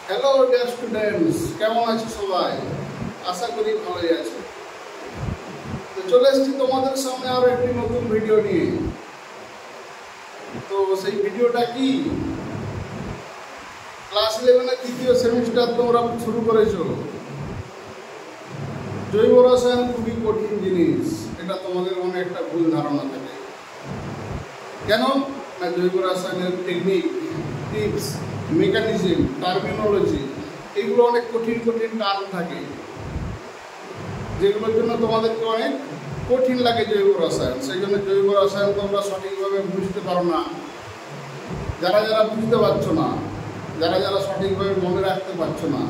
Hello dear students, কেমন আছো সবাই? আশা করি ভালোই আছো। তো চলে এসেছি তোমাদের সামনে আরো একটি নতুন ভিডিও নিয়ে। তো সেই ভিডিওটা কি, ক্লাস 11-এর তৃতীয় সেমিস্টার তোমরা শুরু করেছো। জৈব রসায়ন খুবই কঠিন জিনিস, এটা তোমাদের মনে একটা ভুল ধারণা থাকে। কেন না, জৈব রসায়নের টেকনিক, টিপস, মেকানিজম, টার্মিনোলজি এগুলো অনেক কঠিন কঠিন টার্ম থাকে, যেগুলোর জন্য তোমাদেরকে অনেক কঠিন লাগে জৈব রসায়ন। সেই জন্য জৈব রসায়ন তোমরা সঠিকভাবে বুঝতে পারো না। যারা যারা বুঝতে পারছো না, যারা যারা সঠিকভাবে মনে রাখতে পারছো না,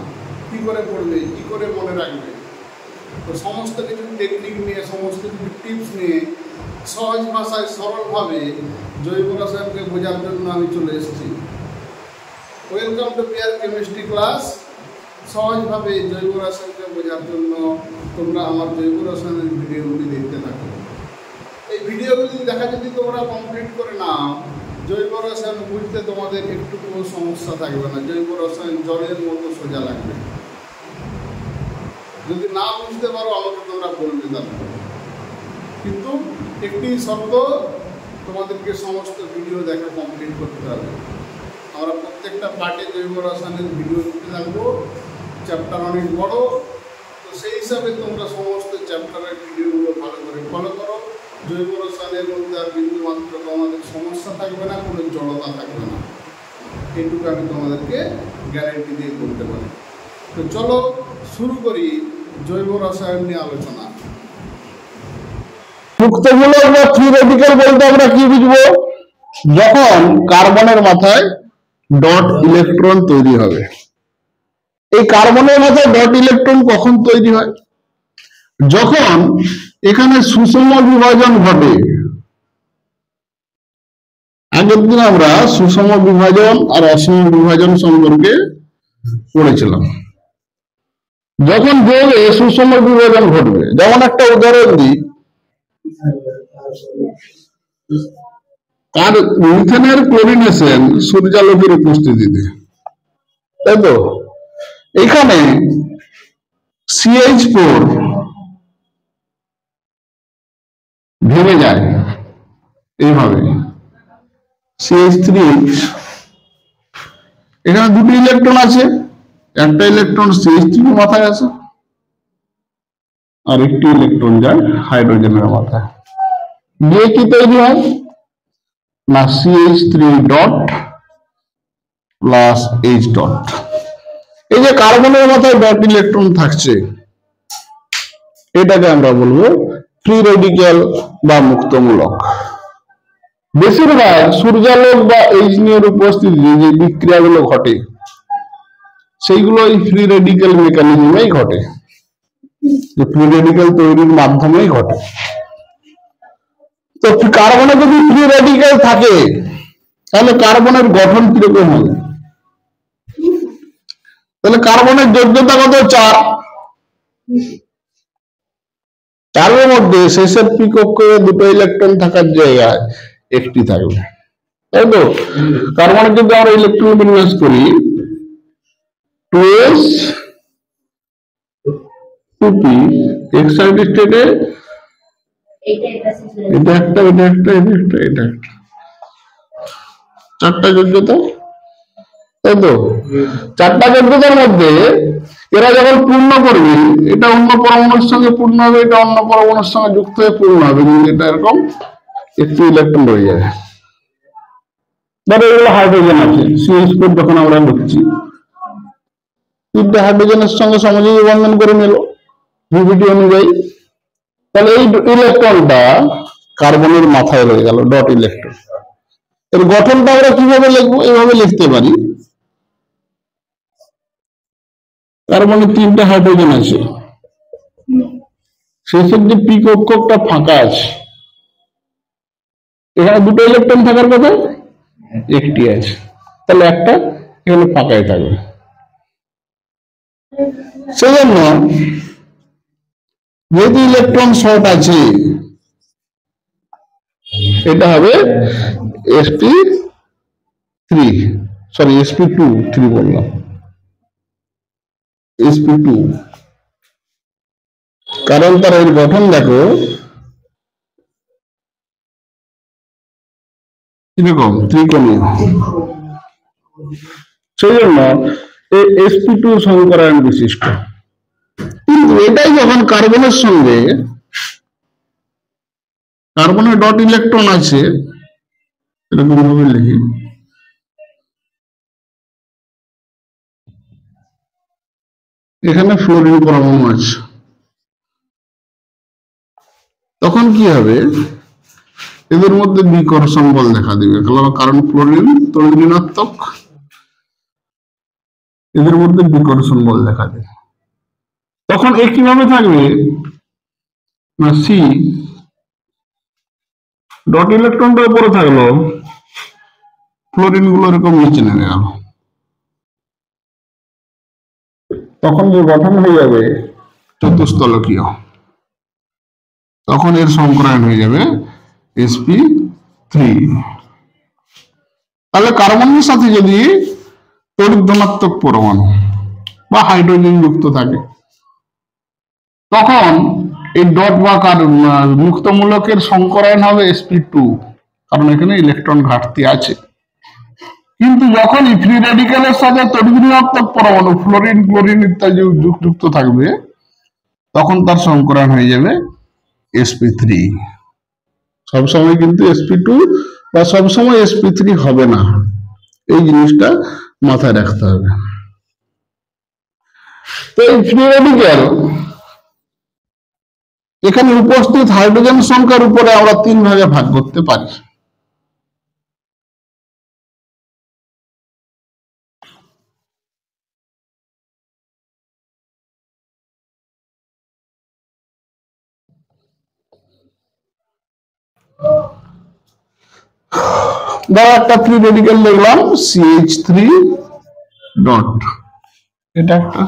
কী করে পড়বে, কী করে মনে রাখবে, তো সমস্ত কিছু টেকনিক নিয়ে, সমস্ত কিছু টিপস নিয়ে সহজ ভাষায় সরলভাবে জৈব রসায়নকে বোঝার জন্য আমি চলে এসেছি। Welcome to peer chemistry class. সহজভাবে জৈব রসায়নকে বোঝার জন্য তোমরা আমার জৈব রসায়নের ভিডিওগুলি দেখতে থাকো। এই ভিডিওগুলি দেখা যদি তোমরা কমপ্লিট করে নাও, জৈব রসায়ন বুঝতে তোমাদের একটুকুও সমস্যা থাকবে না। জৈব রসায়ন জলের মতো সোজা লাগবে। যদি না বুঝতে পারো আমাকে তোমরা বলবে তাহলে, কিন্তু একটি শর্ত, তোমাদেরকে সমস্ত ভিডিও দেখা কমপ্লিট করতে হবে। আমরা প্রত্যেকটা পার্টে জৈব রসায়নের ভিডিও দিতে থাকবো। চ্যাপ্টার অনেক বড়, তো সেই হিসাবে তোমরা সমস্ত চ্যাপ্টারের ভিডিওগুলো ভালো করে ফলো করো। জৈব রসায়নের মধ্যে আর বিন্দুমাত্র তোমাদের সমস্যা থাকবে না, কোনো জড়তা থাকবে না, এইটুকু আমি তোমাদেরকে গ্যারেন্টি দিয়ে বলতে পারি। তো চলো শুরু করি জৈব রসায়ন নিয়ে আলোচনা। মুক্তমূলক বা ফ্রি রেডিক্যাল বলতে আমরা কি বুঝবো? যখন কার্বনের মাথায় ডট ইলেকট্রন তৈরি হবে। এই কার্বনের মাথায় ডট ইলেকট্রন কখন তৈরি হয়? যখন এখানে সুষম বিভাজন ঘটে। আগের দিন আমরা সুষম বিভাজন আর অসম বিভাজন সম্পর্কে পড়েছিলাম। যখন যৌগে সুষম বিভাজন ঘটবে, যেমন একটা উদাহরণ দিই, আর মিথেনের ক্লোরিনেশন সূর্যালোকের উপস্থিতিতে, তাই তো? এখানে CH4 ভেঙে যায় এইভাবে, CH3, এখানে দুটি ইলেকট্রন আছে, একটা ইলেকট্রন CH3 মাথায় আছে আর একটি ইলেকট্রন যায় হাইড্রোজেনের মাথায়। দিয়ে কি তৈরি হয় না, CH3 dot plus H dot. এই যে কার্বনের মাথায় ডট ইলেকট্রন থাকছে, এটাকে আমরা বলবো ফ্রি রেডিক্যাল বা মুক্তমূলক। বেশিরভাগ সূর্যালোক বা এইচনিয়ার উপস্থিতিতে যে বিক্রিয়াগুলো ঘটে, সেইগুলো এই ফ্রি রেডিক্যাল মেকানিজমেই ঘটে, ফ্রি রেডিক্যাল তৈরির মাধ্যমেই ঘটে। তো কার্বনে যদি ফ্রি রেডিক্যাল থাকে, তাহলে কার্বনের গঠন কিরকম হবে? তাহলে কার্বনের যোগ্যতা কত? 4। 4-এর মধ্যে শেষের পি কক্ষে দুটো ইলেকট্রন থাকার জায়গায় একটি থাকবে, তাই তো? কার্বনের যদি আমরা ইলেকট্রন বিন্যাস করি, 2s 2p, এক্সাইটেড স্টেটে এটা একটা, এটা একটা, এটা একটা, এটা একটা, 4টা যোগ্যতা, তাই তো? 4টা যোগ্যতার মধ্যে এরা যখন পূর্ণ করবে, এটা অন্য পরমাণুর সঙ্গে পূর্ণ হবে, এটা অন্য পরমাণুর সঙ্গে যুক্ত হয়ে পূর্ণ হবে, কিন্তু এটা এরকম একটি ইলেকট্রন রয়ে যাবে। ধরো এগুলো হাইড্রোজেন আছে, CH4 যখন আমরা লিখছি, 3টে হাইড্রোজেনের সঙ্গে সমযোজী বন্ধন করে নিল ভিভিটি অনুযায়ী, তাহলে এই ইলেকট্রনটা কার্বনের মাথায় রয়ে গেল, ডট ইলেকট্রন। এর গঠনটা আমরা কিভাবে লিখবো? এভাবে লিখতে পারি, কার্বনে 3টে হাইড্রোজেন আছে, শেষের যে পি কক্ষটা ফাঁকা আছে, এখানে দুটো ইলেকট্রন থাকার কথা, একটি আছে, তাহলে একটা এখানে ফাঁকাই থাকবে। সেজন্য যেহেতু ইলেকট্রন শর্ট আছে, এটা হবে sp3, সরি sp2 3 বললাম, sp2, কারণ তার এর গঠন দেখো কিরকম, ত্রিকোণীয়। সেই জন্য sp2 সংকরায়ন বিশিষ্ট। কিন্তু এটাই যখন কার্বনের সঙ্গে, কার্বনের ডট ইলেকট্রন আছে, এরকম ভাবে লিখি, এখানে ফ্লোরিন পরমাণু আছে, তখন কি হবে, এদের মধ্যে বিকর্ষণ বল দেখা দিবে, কারণ ফ্লোরিন তড়িৎ ঋণাত্মক, এদের মধ্যে বিকর্ষণ বল দেখা দেবে। তখন এ কিভাবে থাকবে না, সি ডট ইলেকট্রনটা উপরে থাকলো, ফ্লোরিন গুলো এরকম নিচে নেমে গেল, তখন যে গঠন হয়ে যাবে চতুস্তলকীয়, তখন এর সংকরায়ন হয়ে যাবে sp3। তাহলে কার্বনের সাথে যদি তড়িৎ ধনাত্মক পরমাণু বা হাইড্রোজেন যুক্ত থাকে, তখন এই ডট বা মুক্তমূলকের সংকরায়ন হবে sp2, কারণ এখানে ইলেকট্রন ঘাটতি আছে। কিন্তু যখন ফ্রি রেডিক্যালের সাথে তড়িৎ ঋণাত্মক পরমাণু ফ্লোরিন, ক্লোরিন ইত্যাদি যুক্ত থাকবে, তখন তার সংকরায়ন হয়ে যাবে sp3। সবসময় কিন্তু sp2 বা সবসময় sp3 হবে না, এই জিনিসটা মাথায় রাখতে হবে। তো এই ফ্রি রেডিক্যাল, এখানে উপস্থিত হাইড্রোজেন সংখ্যার উপরে আমরা 3 ভাগে ভাগ করতে পারি। ধরো একটা ফ্রি রেডিক্যাল দেখলাম CH3 ডট, এটা একটা,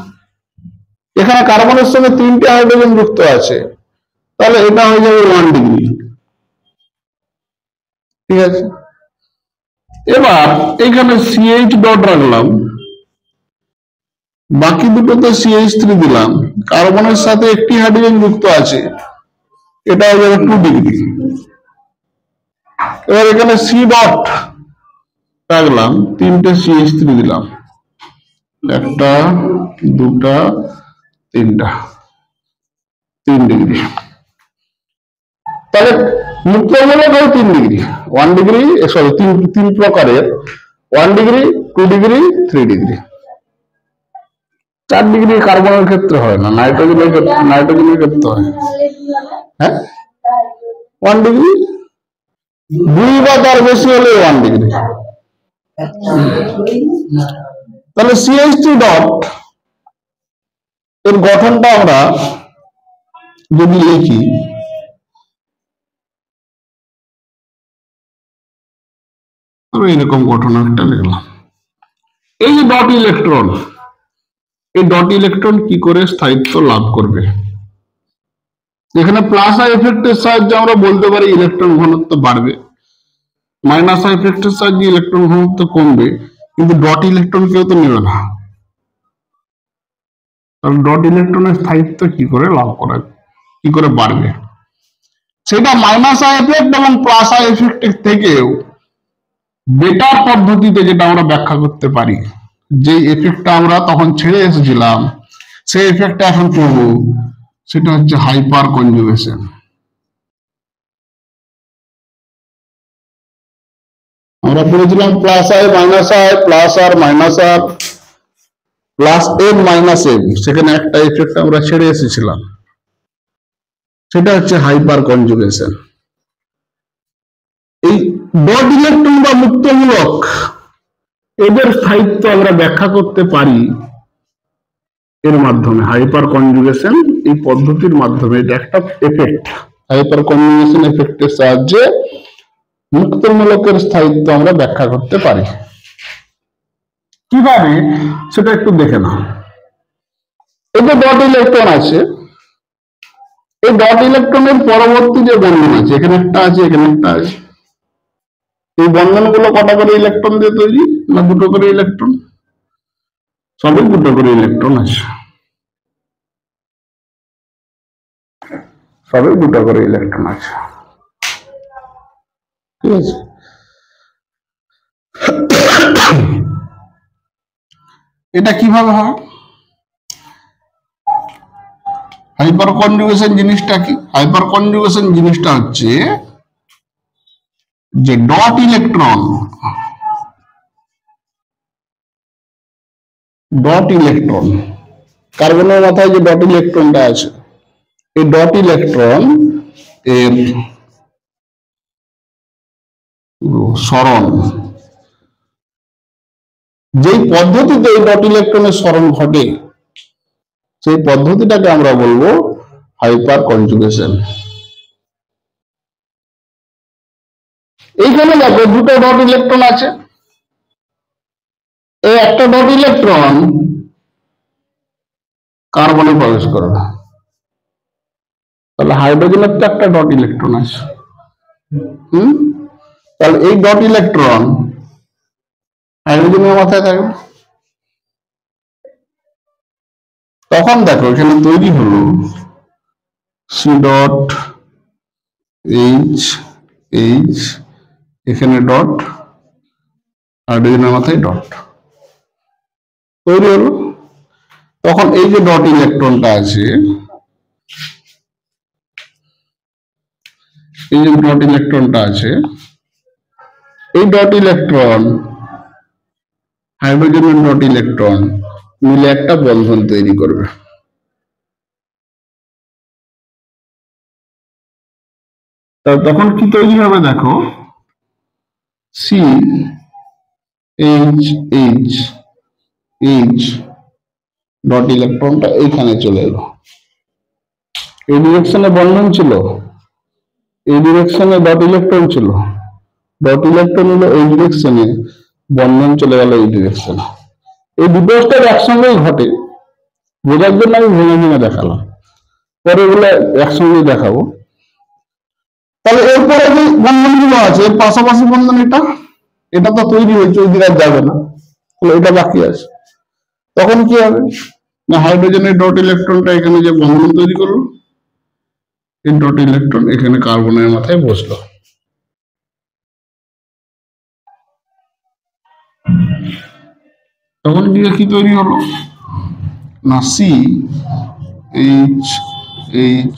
এখানে কার্বনের সঙ্গে 3টে হাইড্রোজেন যুক্ত আছে, তাহলে এটা হয়ে যাবে 1 ডিগ্রি, ঠিক আছে। এবার এখানে CH ডট রাখলাম, বাকি দুটোতে CH3 দিলাম, কার্বনের সাথে একটি হাইড্রোজেন যুক্ত আছে, এটা হয়ে যাবে 2 ডিগ্রি। এবার এখানে C ডট রাখলাম, 3টে CH3 দিলাম, 1টা 2টা 3টা, 3 ডিগ্রি। তাহলে মুক্তমূলক হয় 3 ডিগ্রি, 1 ডিগ্রি, সরি 3 প্রকারের, 1 ডিগ্রি, 2 ডিগ্রি, 3 ডিগ্রি। 4 ডিগ্রি কার্বনের ক্ষেত্রে হয় না, নাইট্রোজেনের ক্ষেত্রে হয়। হ্যাঁ, 1 ডিগ্রি, 2 বা তার বেশি হলে 1 ডিগ্রি। তাহলে CH3 ডট এর গঠনটা আমরা যদি লিখি, এরকম গঠন একটা লিখলাম। এই যে ডট ইলেকট্রন, এই ডট ইলেকট্রন কি করে স্থায়িত্ব লাভ করবে, এখানে প্লাস আই এফেক্টের সাহায্যে আমরা বলতে পারি ইলেকট্রন ঘনত্ব বাড়বে, মাইনাস আই এফেক্টের সাহায্যে ইলেকট্রন ঘনত্ব কমবে, কিন্তু ডট ইলেকট্রন কেউ তো নেবে না। কারণ ডট ইলেকট্রনের স্থায়িত্ব কি করে লাভ করা, কি করে বাড়বে, সেটা মাইনাস আই এফেক্ট এবং প্লাস আই এফেক্টের থেকেও বেটার পদ্ধতিতে যেটা আমরা ব্যাখ্যা করতে পারি, যে এফেক্টটা আমরা তখন ছেড়ে এসেছিলাম সেই এফেক্টটা এখন করব, সেটা হচ্ছে হাইপার কনজুগেশন। আমরা পড়েছিলাম plus I minus I, plus R minus R, plus M minus M, সেখানে একটা এফেক্ট আমরা ছেড়ে এসেছিলাম, সেটা হচ্ছে হাইপার কনজুগেশন। এই ডট ইলেকট্রন বা মুক্তমূলক, এদের স্থায়িত্ব আমরা ব্যাখ্যা করতে পারি এর মাধ্যমে, হাইপার কনজুগেশন এই পদ্ধতির মাধ্যমে। এটা একটা এফেক্ট, হাইপার কনজুগেশন এফেক্টের সাহায্যে মুক্তমূলকের স্থায়িত্ব আমরা ব্যাখ্যা করতে পারি। কিভাবে সেটা একটু দেখে নাও। এই যে ডট ইলেকট্রন আছে, এই ডট ইলেকট্রনের পরবর্তী যে বন্ধন আছে, এখানে একটা আছে, এখানে একটা আছে, এই বন্ধনগুলো কটা করে ইলেকট্রন দিয়ে তৈরি, না দুটো করে ইলেকট্রন, সবই দুটো করে ইলেকট্রন আছে। সবই দুটো করে ইলেকট্রন আছে, ঠিক আছে। এটা কিভাবে হয়? হাইপার কনজুগেশন জিনিসটা কি? হাইপার কনজুগেশন জিনিসটা হচ্ছে যে ডট ইলেকট্রন কার্বনের মাথায় যে ডট ইলেকট্রনটা আছে, এই ডট ইলেকট্রন এর সরণ, যেই পদ্ধতিতে এই ডট ইলেকট্রনের সরণ ঘটে সেই পদ্ধতিটাকে আমরা বলবো হাইপার কনজুগেশন। এইখানে দেখো দুটো ডট ইলেকট্রন আছে, এই একটা ডট ইলেকট্রন কার্বনে প্রবেশ করবে, তাহলে হাইড্রোজেনের তো একটা ডট ইলেকট্রন আছে, তাহলে এই ডট ইলেকট্রন হাইড্রোজেনের মাথায় থাকবে। তখন দেখো এখানে তৈরি হলো সি ডট এইচ এইচ, এখানে ডট, হাইড্রোজেনের মাথায় ডট তৈরি হলো। তখন এই যে ডট ইলেকট্রনটা আছে, এই যে ডট ইলেকট্রনটা আছে, এই ডট ইলেকট্রন হাইড্রোজেনের ডট ইলেকট্রন মিলে একটা বন্ধন তৈরি করবে। তখন কি তৈরি হবে দেখো, C H H H, dot ইলেকট্রনটা এইখানে চলে এলো, এই ডিরেকশনে বন্ধন ছিল, এই ডিরেকশনে ডট ইলেকট্রন ছিল, ডট ইলেকট্রন হলো এই ডিরেকশনে, বন্ধন চলে গেল এই ডিরেকশনে। এই দুটো স্টেপ একসঙ্গেই ঘটে, বোঝার জন্য আমি ভেঙে ভেঙে দেখালাম, পরে এগুলো একসঙ্গেই দেখাবো। তাহলে এরপরে যে বন্ধনগুলো আছে এর পাশাপাশি বন্ধন, এটা তো তৈরি হয়েছে, ওই দিকে আর যাবে না, তাহলে এটা বাকি আছে। তখন কি হবে না, হাইড্রোজেনের ডট ইলেকট্রনটা এখানে যে বন্ধন তৈরি করলো, এই ডট ইলেকট্রন এখানে কার্বনের মাথায় বসলো, তখন কি তৈরি হলো না, C H H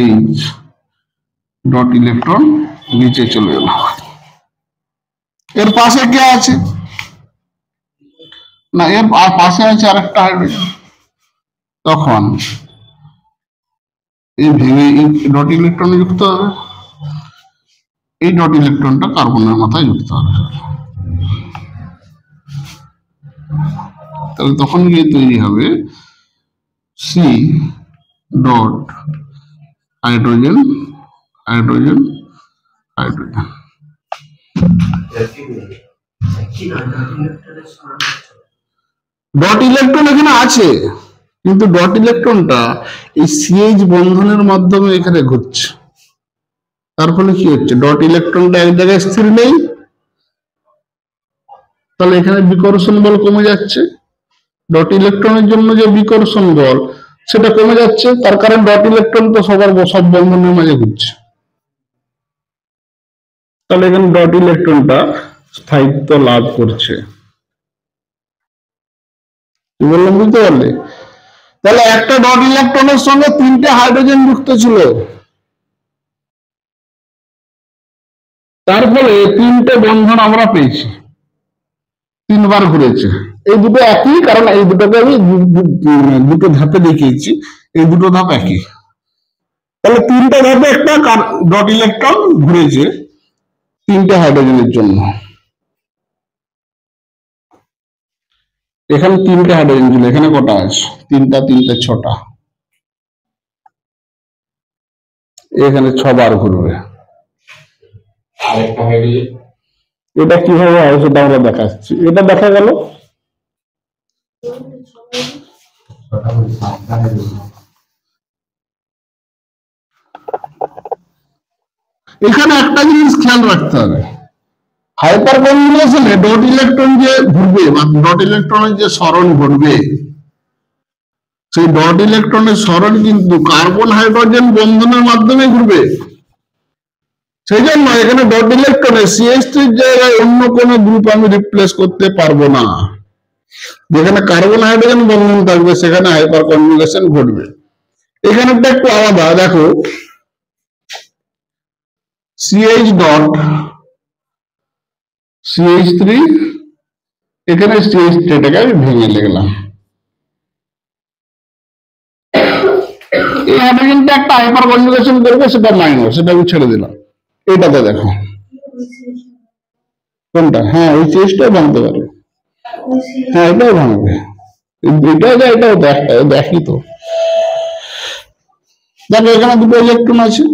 H, dot electron নিচে চলে এলো। এর পাশে কে আছে না, এর পাশে আছে আরেকটা হাইড্রোজেন, তখন এই ভেঙে ডট ইলেকট্রনে যুক্ত হবে, এই ডট ইলেকট্রনটা কার্বনের মাথায় যুক্ত হবে। তাহলে তখন গিয়ে তৈরি হবে C dot hydrogen hydrogen hydrogen. Dot electron এখানে আছে, কিন্তু ডট ইলেকট্রনটা এই সিএইচ বন্ধনের মাধ্যমে এখানে ঘুরছে, তার ফলে কি হচ্ছে, ডট ইলেকট্রনটা এক জায়গায় স্থির নেই, তাহলে এখানে বিকর্ষণ বল কমে যাচ্ছে, ডট ইলেকট্রনের জন্য যে বিকর্ষণ বল সেটা কমে যাচ্ছে, তার কারণ ডট ইলেকট্রন তো সব বন্ধনের মাঝে ঘুরছে, তাহলে এখানে ডট ইলেকট্রনটা স্থায়িত্ব লাভ করছে। কি বললাম বুঝতে পারলে? তাহলে একটা ডট ইলেকট্রনের সঙ্গে তিনটে হাইড্রোজেন যুক্ত ছিল, তার ফলে তিনটে বন্ধন আমরা পেয়েছি, তিনবার ঘুরেছে। এই দুটো একই, কারণ এই দুটোকে আমি দুটো ধাপে দেখিয়েছি, এই দুটো ধাপ একই। তাহলে তিনটে ধাপে একটা ডট ইলেকট্রন ঘুরেছে তিনটে হাইড্রোজেনের জন্য। এখানে তিনটে হাইড্রোজেন ছিল, এখানে কটা আছে, তিনটা তিনটে ছটা, এখানে 6 বার ঘুরবে। এটা কিভাবে হয় সেটা আমরা দেখাচ্ছি, এটা দেখা গেল এখানে একটা জিনিস খেয়াল রাখতে হবে, হাইপার কনজুগেশনে ডট ইলেকট্রন যে ঘুরবে বা ডট ইলেকট্রনের যে সরণ ঘটবে, সেই ডট ইলেকট্রনের সরণ কিন্তু কার্বন হাইড্রোজেন বন্ধনের মাধ্যমে ঘুরবে। সেই জন্য এখানে ডট ইলেকট্রনে CH3 জায়গায় অন্য কোনো গ্রুপ আমি রিপ্লেস করতে পারবো না। যেখানে কার্বন হাইড্রোজেন বন্ধন থাকবে সেখানে হাইপার কনজুগেশন ঘটবে। এখানেটা একটু আলাদা, দেখো CH ডট CH3, এখানে CH3 টাকে আমি ভেঙে লিখলাম। এই হাইড্রোজেনটা একটা হাইপার কনজুগেশন করবে, সেটা মাইনর, সেটা আমি ছেড়ে দিলাম। এটাতে দেখো কোনটা, হ্যাঁ ওই CH টাও ভাঙতে পারে, হ্যাঁ এটাও ভাঙবে, এটাও যা এটাও দেখি তো। দেখো এখানে দুটো ইলেকট্রন আছে,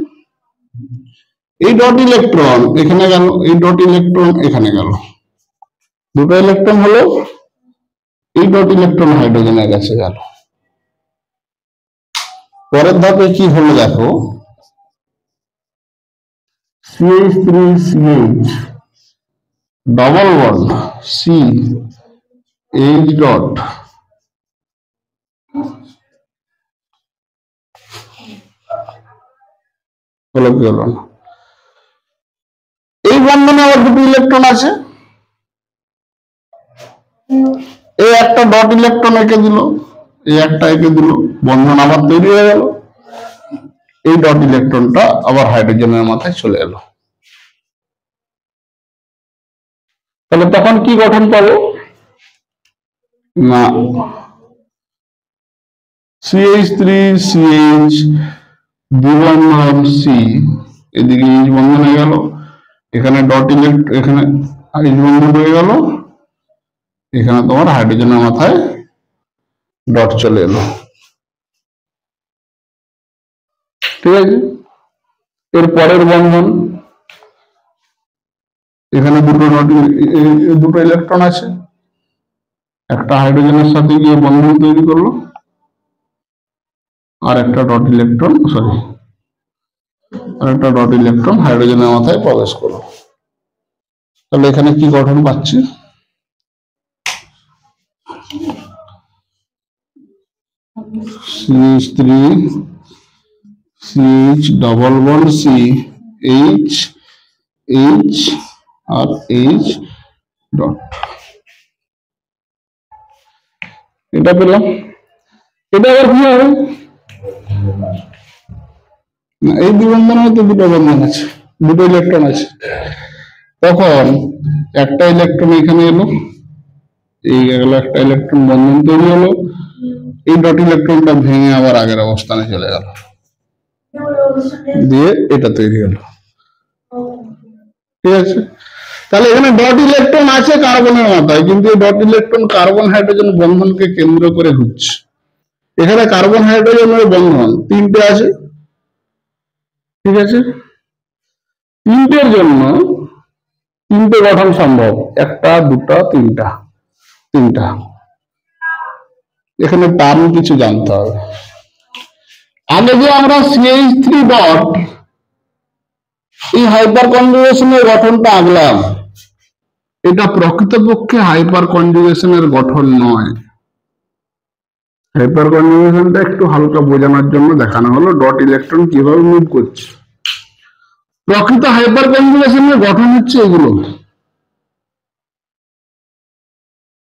এই ডট ইলেকট্রন এখানে গেল, এই ডট ইলেকট্রন এখানে গেল, দুটো ইলেকট্রন হলো, এই ডট ইলেকট্রন হাইড্রোজেনের কাছে গেল। পরের ধাপে কি হলো দেখো, CH3CH double bond CH dot হলো কি হলো না। এই বন্ধনে আবার দুটো ইলেকট্রন আছে, এই একটা ডট ইলেকট্রন এঁকে দিল, এই একটা এঁকে দিল, বন্ধন আবার তৈরি হয়ে গেল। এই ডট ইলেকট্রনটা আবার হাইড্রোজেনের মাথায় চলে এলো। তাহলে তখন কি গঠন পাবো না, CH3CH দ্বিবন্ধন C, এদিকে H বন্ধন হয়ে গেল, এখানে ডট ইলেকট্রন, এখানে H বন্ধন হয়ে গেল, এখানে তোমার হাইড্রোজেনের মাথায় ডট চলে এলো। ঠিক আছে, এর পরের বন্ধন, এখানে দুটো ইলেকট্রন আছে, একটা হাইড্রোজেনের সাথে গিয়ে বন্ধন তৈরি করলো, আর একটা ডট ইলেকট্রন হাইড্রোজেনের মাথায় প্রবেশ করলো। তাহলে এখানে কি গঠন পাচ্ছি, CH3 CH double bond C H H আর H ডট, এটা পেলাম। এটা আবার কি হবে, এই দ্বিবন্ধনের মধ্যে দুটো বন্ধন আছে, দুটো ইলেকট্রন আছে, তখন একটা ইলেকট্রন এখানে এলো, এই গেল একটা ইলেকট্রন বন্ধন তৈরি হলো, এই ডট ইলেকট্রনটা ভেঙে আবার আগের অবস্থানে চলে গেল, দিয়ে এটা তৈরি হলো। ঠিক আছে, তাহলে এখানে ডট ইলেকট্রন আছে কার্বনের মাথায়, কিন্তু এই ডট ইলেকট্রন কার্বন হাইড্রোজেন বন্ধনকে কেন্দ্র করে ঘুরছে। এখানে কার্বন হাইড্রোজেনের বন্ধন তিনটে আছে। ঠিক আছে, তিনটের জন্য তিনটে গঠন সম্ভব, একটা দুটা তিনটা। এখানে টার্ম কিছু জানতে হবে। আগে যে আমরা CH3 ডট এই হাইপার কনজুগেশনের গঠনটা আঁকলাম, এটা প্রকৃতপক্ষে হাইপার কনজুগেশনের গঠন নয়। হাইপার কনজুগেশনটা একটু হালকা বোঝানোর জন্য দেখানো হলো, ডট ইলেকট্রন কিভাবে মুভ করছে। প্রকৃত হাইপার কনজুগেশনের গঠন হচ্ছে এগুলো।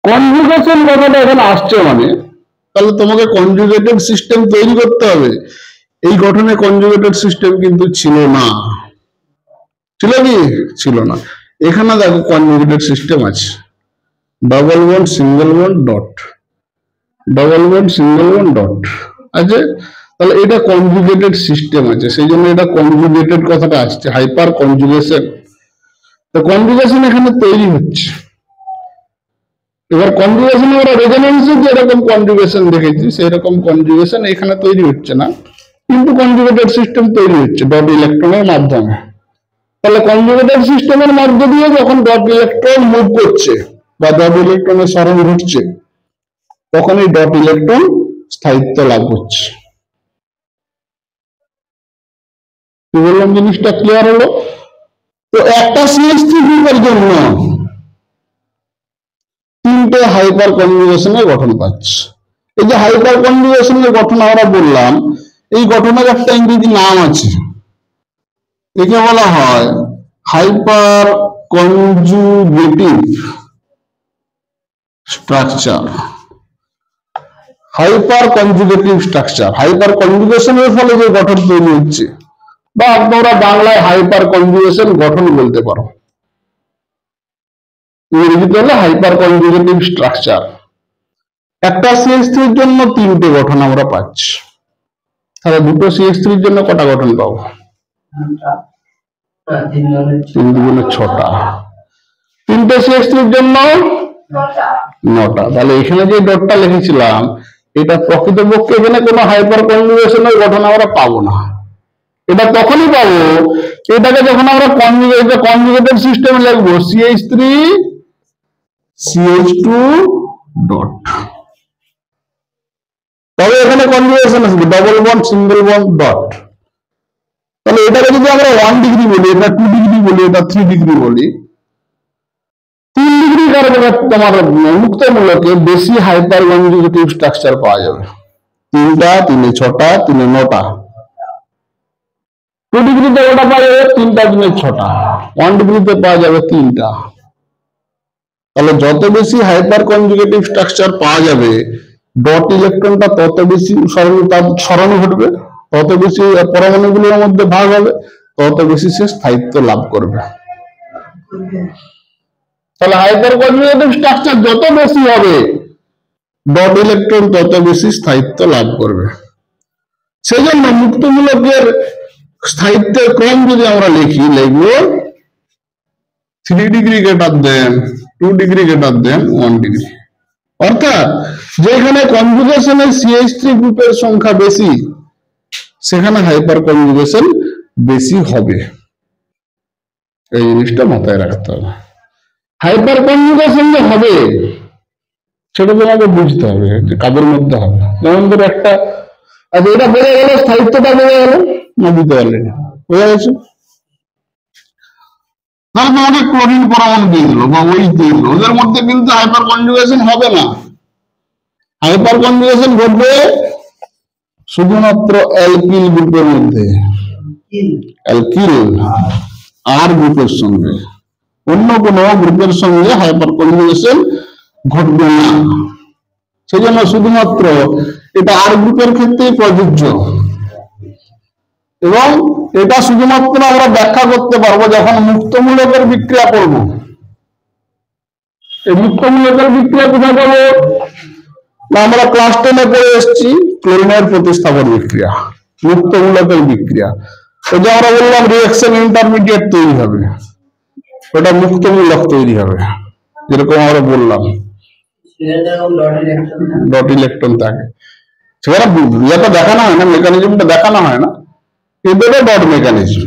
কনজুগেশন কথাটা এখানে আসছে মানে, তাহলে তোমাকে কনজুগেটেড সিস্টেম তৈরি করতে হবে। এই গঠনে কনজুগেটেড সিস্টেম কিন্তু ছিল না, ছিল কি ছিল না। এখানে দেখো কনজুগেটেড সিস্টেম আছে, double bond single bond dot, double bond single bond dot আছে। তাহলে এটা কনজুগেটেড সিস্টেম আছে, সেই জন্য এটা কনজুগেটেড কথাটা আসছে, হাইপার কনজুগেশন। তো কনজুগেশন এখানে তৈরি হচ্ছে। এবার কনজুগেশন আমরা রেজোনেন্সে যেরকম কনজুগেশন দেখেছি সেই রকম কনজুগেশন এখানে তৈরি হচ্ছে না, কিন্তু কনজুগেটেড সিস্টেম তৈরি হচ্ছে ডট ইলেকট্রনের মাধ্যমে। তাহলে কনজুগেটেড সিস্টেমের মধ্য দিয়ে যখন ডট ইলেকট্রন মুভ করছে বা ডট ইলেকট্রনের সরণ ঘটছে, তখন এই ডট ইলেকট্রন স্থায়িত্ব লাভ করছে। কি বললাম, জিনিসটা ক্লিয়ার হলো? তো একটা CH3 গ্রুপের জন্য তিনটে হাইপার কনজুগেশনের গঠন পাচ্ছে। এই যে হাইপার কনজুগেশনের গঠন আমরা বললাম, এই গঠনের একটা ইংরেজি নাম আছে, একে বলা হয় hyperconjugative structure. Hyperconjugative structure, হাইপার কনজুগেশনের ফলে যে গঠন তৈরি হচ্ছে, বা তোমরা বাংলায় হাইপার কনজুগেশন গঠন বলতে পারো, ইংরেজিতে হলো হাইপার কনজুগেটিভ স্ট্রাকচার। একটা CH3 এর জন্য 3টে গঠন আমরা পাচ্ছি, তাহলে দুটো CH3 এর জন্য কটা গঠন পাবো? 3 দুগুণে 6টা। 3টে CH3 এর জন্য 9টা। তাহলে এখানে যে ডটটা লিখেছিলাম, এটা প্রকৃতপক্ষে এখানে কোনো হাইপার কনজুগেশনের গঠন আমরা পাবো না। এটা তখনই পাবো, এটাকে যখন আমরা কনজুগেটেড সিস্টেমে লিখবো CH3 CH2 ডট, তবে এখানে কনজুগেশন আসবে double bond single bond dot. তাহলে এটাকে যদি আমরা 1 ডিগ্রি বলি, এটা 2 ডিগ্রি বলি, এটা 3 ডিগ্রি বলি, 3 ডিগ্রি কারণে তোমার মুক্ত মূলকে বেশি হাইপার কনজুগেটিভ স্ট্রাকচার পাওয়া যাবে। 3টা, 3 6টা, 3 9টা। 2 ডিগ্রিতে ওটা পাওয়া যাবে 3টা, 3 6টা। 1 ডিগ্রিতে পাওয়া যাবে 3টা। তাহলে যত বেশি হাইপার কনজুগেটিভ স্ট্রাকচার পাওয়া যাবে, ডট ইলেকট্রনটা তত বেশি সরণ ঘটবে, তত বেশি পরমাণুগুলোর মধ্যে ভাগ হবে, তত বেশি সে স্থায়িত্ব লাভ করবে। তাহলে হাইপার কনজুগেটিভ স্ট্রাকচার যত বেশি হবে, ডট ইলেকট্রন তত বেশি স্থায়িত্ব লাভ করবে। সেই জন্য মুক্তমূলকের স্থায়িত্বের ক্রম যদি আমরা লিখব 3 degree greater than 2 degree greater than 1 degree. অর্থাৎ যেখানে কনজুগেশনের CH3 গ্রুপের সংখ্যা বেশি, সেখানে হাইপার কনজুগেশন বেশি হবে। এই জিনিসটা মাথায় রাখতে হবে। হাইপার কনজুগেশন যে হবে সেটা তোমাকে বুঝতে হবে যে কাদের মধ্যে হবে। যেমন ধরো একটা, আচ্ছা এটা বোঝা গেল, স্থায়িত্বটা বোঝা গেল না? বুঝতে পারলে? বোঝা গেছে? তাহলে তোমাকে ক্লোরিন পরমাণু দিয়ে দিল বা ওই দিয়ে দিল, ওদের মধ্যে কিন্তু হাইপার কনজুগেশন হবে না। হাইপার কনজুগেশন ঘটবে শুধুমাত্র অ্যালকিল গ্রুপের মধ্যে, অ্যালকিল আর গ্রুপের সঙ্গে, অন্য কোনো গ্রুপের সঙ্গে হাইপার কনজুগেশন ঘটবে না। সেজন্য শুধুমাত্র এটা আর গ্রুপের ক্ষেত্রেই প্রযোজ্য, এবং এটা শুধুমাত্র আমরা ব্যাখ্যা করতে পারবো যখন মুক্তমূলকের বিক্রিয়া করব। এই মুক্তমূলকের বিক্রিয়া কোথায় পাবো? আমরা ক্লাস 10-এ পড়ে এসেছি, ক্লোরিনের প্রতিস্থাপন বিক্রিয়া, মুক্তমূলকের বিক্রিয়া। ওই যে আমরা বললাম রিঅ্যাকশন ইন্টারমিডিয়েট তৈরি হবে, ওটা মুক্তমূলক তৈরি হবে, যেরকম আমরা বললাম ডট ইলেকট্রন থাকে। সেখানে ইয়েটা দেখানো হয় না, মেকানিজমটা দেখানো হয় না, কিন্তু এটা ডট মেকানিজম।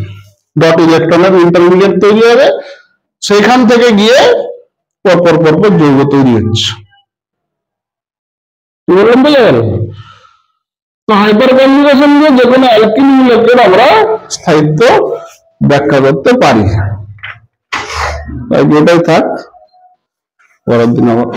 ডট ইলেকট্রনের ইন্টারমিডিয়েট তৈরি হবে, সেইখান থেকে গিয়ে পরপর পরপর যৌগ তৈরি হচ্ছে। তো হাইপার কনজুগেশন দিয়ে যে কোনো অ্যালকিল মূলকের আমরা স্থায়িত্ব ব্যাখ্যা করতে পারি। এটাই থাক, পরের দিন আবার